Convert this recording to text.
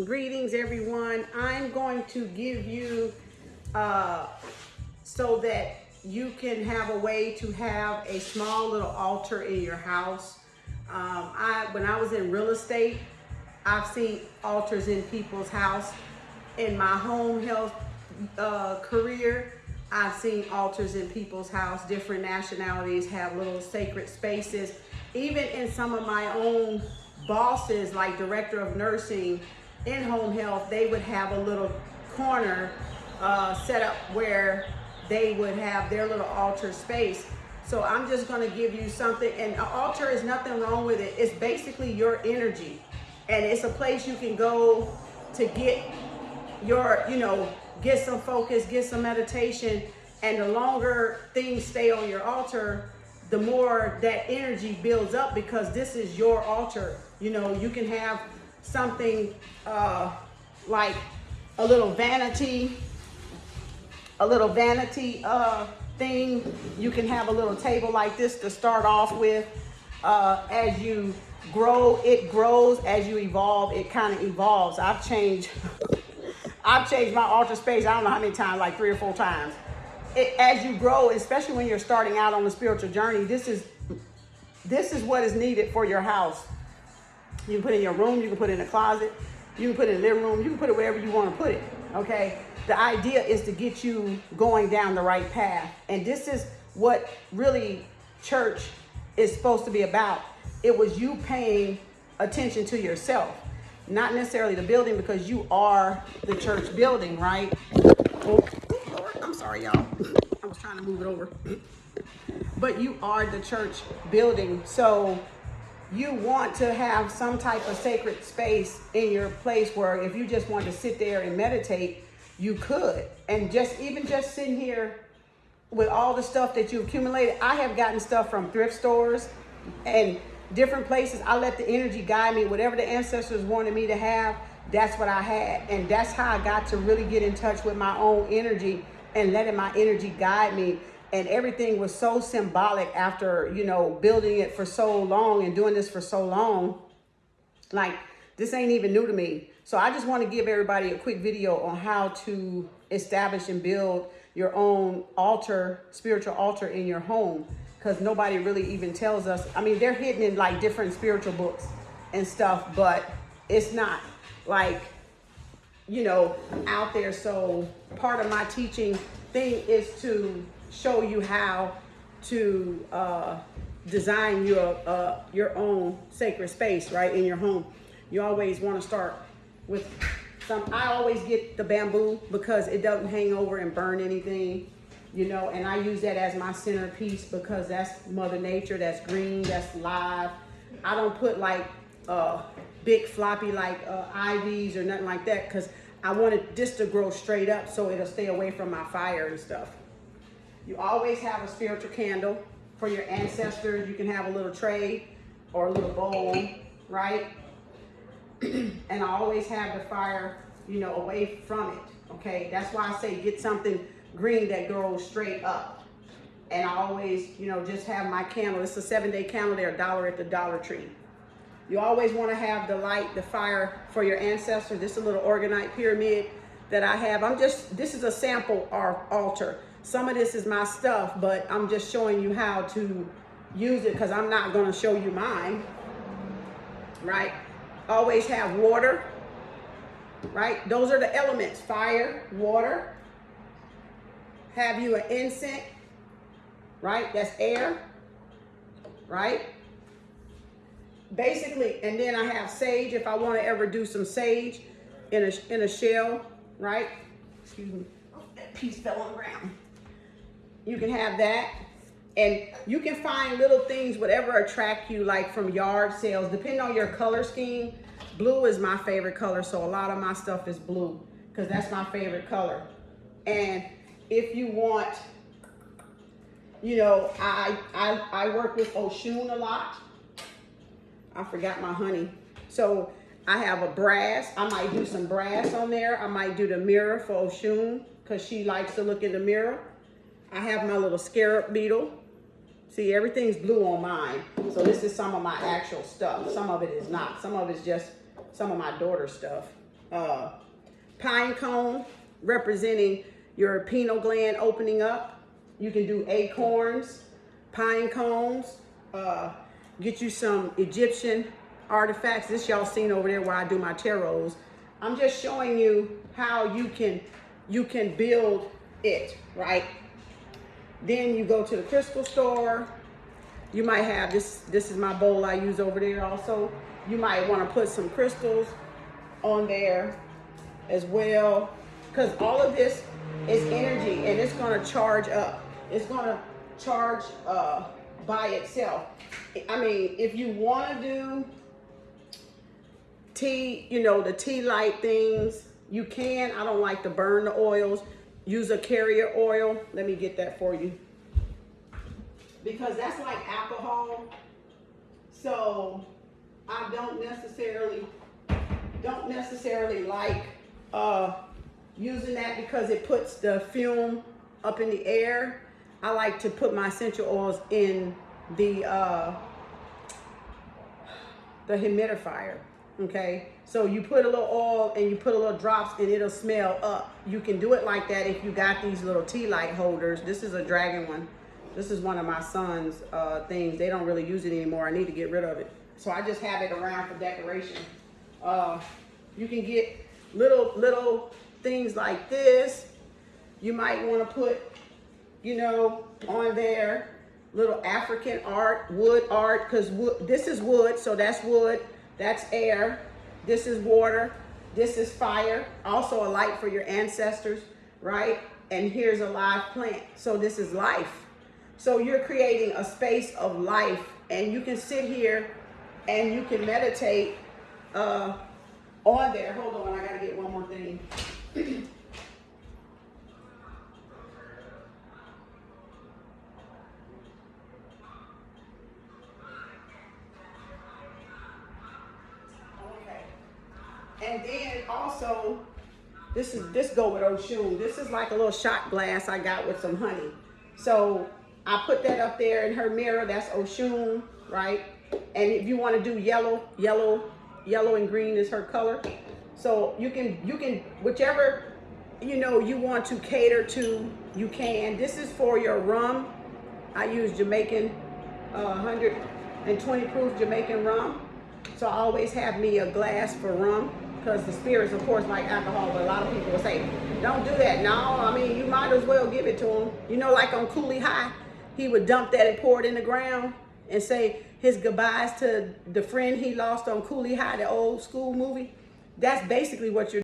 Greetings, everyone. I'm going to give you so that you can have a way to have a small little altar in your house. When I was in real estate, I've seen altars in people's house. In my home health career, I've seen altars in people's house. Different nationalities have little sacred spaces. Even in some of my own bosses, like director of nursing in home health, they would have a little corner set up where they would have their little altar space. So I'm just going to give you something, and an altar is nothing wrong with it. It's basically your energy, and it's a place you can go to get your, get some focus, get some meditation. And the longer things stay on your altar, the more that energy builds up, because this is your altar. You can have something like a little vanity thing. You can have a little table like this to start off with. As you grow, it grows. As you evolve, it kind of evolves. I've changed my altar space, I don't know how many times, like 3 or 4 times. As you grow, especially when you're starting out on the spiritual journey, this is what is needed for your house. You can put it in your room, you can put it in a closet, you can put it in the living room, you can put it wherever you want to put it, okay? The idea is to get you going down the right path. And this is what really church is supposed to be about. It was you paying attention to yourself, not necessarily the building, because you are the church building, right? Oh, Lord, I'm sorry, y'all. I was trying to move it over. But you are the church building. So you want to have some type of sacred space in your place where if you just want to sit there and meditate, you could. And just sitting here with all the stuff that you accumulated, I have gotten stuff from thrift stores and different places. I let the energy guide me. Whatever the ancestors wanted me to have, that's what I had. And that's how I got to really get in touch with my own energy and letting my energy guide me. And everything was so symbolic after, building it for so long and doing this for so long. Like, this ain't even new to me. So I just want to give everybody a quick video on how to establish and build your own altar, spiritual altar in your home. Because nobody really even tells us. I mean, they're hidden in like different spiritual books and stuff, but it's not like, out there. So part of my teaching thing is to show you how to design your own sacred space, right, in your home. You always want to start with I always get the bamboo because it doesn't hang over and burn anything, and I use that as my centerpiece because that's Mother Nature, that's green, that's live. I don't put like big floppy like ivies or nothing like that, because I wanted this to grow straight up so it'll stay away from my fire and stuff. You always have a spiritual candle for your ancestors. You can have a little tray or a little bowl, right? And I always have the fire, away from it, okay? That's why I say get something green that grows straight up. And I always, just have my candle. It's a 7-day candle. They're $1 at the Dollar Tree. You always want to have the light, the fire for your ancestors. This is a little organite pyramid that I have. This is a sample altar. Some of this is my stuff, but I'm just showing you how to use it because I'm not going to show you mine, right? Always have water, right? Those are the elements: fire, water. Have you an incense, right? That's air, right? Basically, and then I have sage if I want to ever do some sage in a shell, right? Excuse me. Oh, that piece fell on the ground. You can have that. And you can find little things, whatever attract you, like from yard sales, depending on your color scheme. Blue is my favorite color, so a lot of my stuff is blue because that's my favorite color. And if you want, I work with Oshun a lot. I forgot my honey. So I have a brass. I might do some brass on there. I might do the mirror for Oshun because she likes to look in the mirror. I have my little scarab beetle. See, everything's blue on mine. So this is some of my actual stuff. Some of it is not. Some of it's just some of my daughter's stuff. Pine cone, representing your pineal gland opening up. You can do acorns, pine cones, get you some Egyptian artifacts. This y'all seen over there where I do my tarots. I'm just showing you how you can build it, right? Then you go to the crystal store. You might have this is my bowl I use over there also. You might want to put some crystals on there as well, because all of this is energy and it's going to charge up. It's going to charge by itself. I mean, if you want to do tea, you know, the tea light things, you can. I don't like to burn the oils. Use a carrier oil. Let me get that for you, because that's like alcohol. So I don't necessarily like using that, because it puts the fume up in the air. I like to put my essential oils in the humidifier. Okay, so you put a little oil and you put a little drops and it'll smell up. You can do it like that if you got these little tea light holders. This is a dragon one. This is one of my son's things. They don't really use it anymore. I need to get rid of it. So I just have it around for decoration. You can get little things like this. You might want to put, you know, on there little African art, wood art, because this is wood, so that's wood. That's air. This is water. This is fire. Also a light for your ancestors, right? And here's a live plant. So this is life. So you're creating a space of life, and you can sit here and you can meditate on there. Hold on, I gotta get one more thing. And then also, this go with Oshun. This is like a little shot glass I got with some honey. So I put that up there in her mirror. That's Oshun, right? And if you want to do yellow and green is her color. So you can whichever, you know, you want to cater to, you can. This is for your rum. I use Jamaican 120 proof Jamaican rum. So I always have me a glass for rum, because the spirits, of course, like alcohol, but a lot of people will say, don't do that. No, I mean, you might as well give it to him. You know, like on Cooley High, he would dump that and pour it in the ground and say his goodbyes to the friend he lost on Cooley High, the old school movie. That's basically what you're